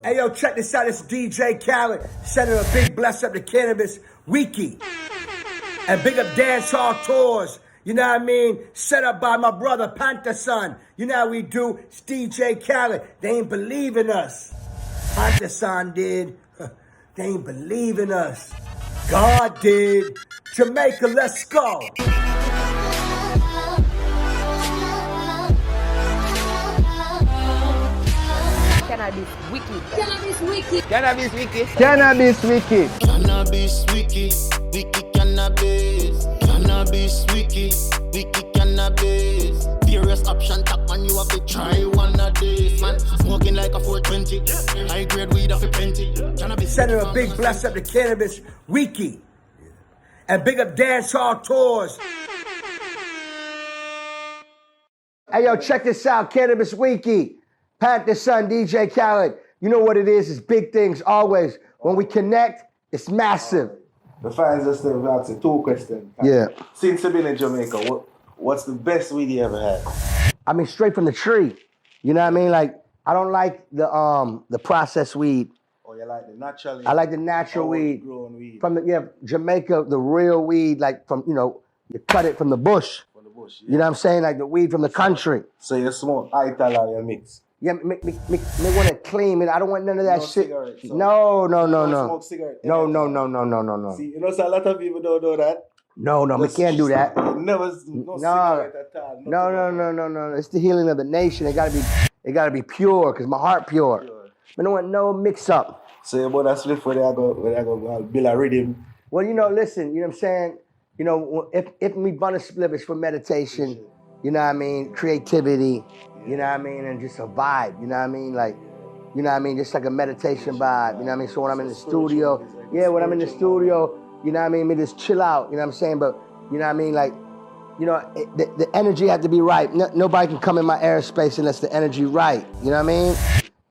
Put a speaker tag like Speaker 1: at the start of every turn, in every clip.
Speaker 1: Hey yo, check this out. It's DJ Khaled sending a big bless up to Cannabis Wiki. And big up Dancehall tours. You know what I mean? Set up by my brother Pantason. You know how we do. It's DJ Khaled. They ain't believe in us. Pantason did. They ain't believe in us. God did. Jamaica, let's go.
Speaker 2: Cannabis Wiki.
Speaker 3: Cannabis Wiki.
Speaker 2: Cannabis Wiki.
Speaker 4: Cannabis Wiki.
Speaker 5: Cannabis Wiki. Wiki cannabis. Cannabis Wiki. Wiki cannabis. Various option top man, you have to try one of these. Man, smoking like a 420. High grade weed off a plenty. Cannabis.
Speaker 1: Sending a big bless up to Cannabis Wiki. And big up Dancehall tours. Hey yo, check this out. Cannabis Wiki. Pantason, DJ Khaled. You know what it is? It's big things always. When we connect, it's massive.
Speaker 4: The fans are still asking two questions.
Speaker 1: Yeah.
Speaker 4: Since you've been in Jamaica, what's the best weed you ever had?
Speaker 1: I mean, straight from the tree. You know what I mean? Like, I don't like the processed weed.
Speaker 4: Or you like the natural?
Speaker 1: I like the natural weed.
Speaker 4: Grown weed.
Speaker 1: From Jamaica, the real weed, like from, you cut it from the bush.
Speaker 4: From the bush,
Speaker 1: You know what I'm saying? Like the weed from the country.
Speaker 4: So you smoke Ital or you mix?
Speaker 1: Yeah, me want it clean, man. I don't want none of that shit.
Speaker 4: Cigarette, so
Speaker 1: No.
Speaker 4: you don't smoke cigarette?
Speaker 1: No.
Speaker 4: See, so a lot of people don't know that.
Speaker 1: No, we can't do that.
Speaker 4: Never, cigarette at all.
Speaker 1: No. It's the healing of the nation. It gotta be pure, cause my heart pure. I don't want no mix up.
Speaker 4: So you about to slip where they go build a rhythm.
Speaker 1: Well, listen, you know what I'm saying? If we bun a split, it's for meditation, you know what I mean? Creativity, you know what I mean? And just a vibe, you know what I mean? Like, you know what I mean? Just like a meditation vibe, you know what I mean? So when I'm in the studio, when I'm in the studio, you know what I mean? Me just chill out, you know what I'm saying? But, you know what I mean? Like, the energy had to be right. Nobody can come in my airspace unless the energy right, you know what I mean?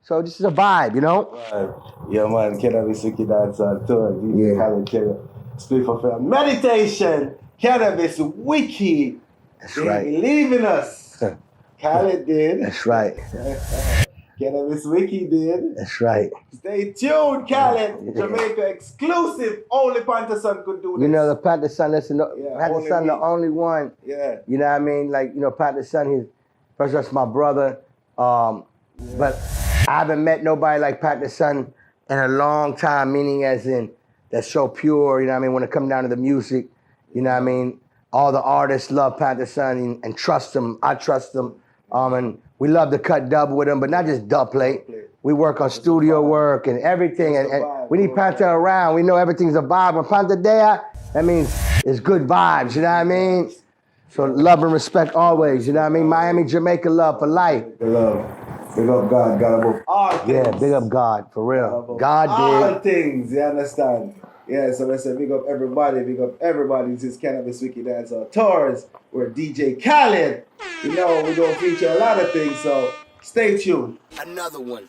Speaker 1: So this is a vibe, you know?
Speaker 4: Yeah, man, Cannabis Wiki Dancehall tour. DJ Khaled Khaled. Speak for meditation. Cannabis Wiki.
Speaker 1: That's
Speaker 4: They
Speaker 1: right.
Speaker 4: believe in us. Khaled did.
Speaker 1: That's right.
Speaker 4: Cannabis Wiki did.
Speaker 1: That's right.
Speaker 4: Stay tuned, Khaled. Jamaica exclusive. Only Pantason could do this.
Speaker 1: You know, the Pantason, listen,
Speaker 4: Yeah,
Speaker 1: Pantason, the only one.
Speaker 4: Yeah.
Speaker 1: You know what I mean? Like, Pantason, first that's my brother. But I haven't met nobody like Pantason in a long time, meaning as in, that's so pure, you know what I mean? When it comes down to the music, you know what I mean? All the artists love Pantason and trust him. I trust him. And we love to cut dub with him, but not just dub plate. We work on studio work and everything. And we need Panta around. We know everything's a vibe. When Panta there, that means it's good vibes, you know what I mean? So love and respect always, you know what I mean? Miami, Jamaica love for life.
Speaker 4: Love. Big up God above all things.
Speaker 1: Yeah, big up God, for real. God
Speaker 4: all
Speaker 1: did.
Speaker 4: things, you understand? Yeah, so I said big up everybody. This is Cannabis Wiki Dancehall Tours. We're DJ Khaled. You know, we're going to feature a lot of things, so stay tuned.
Speaker 5: Another one.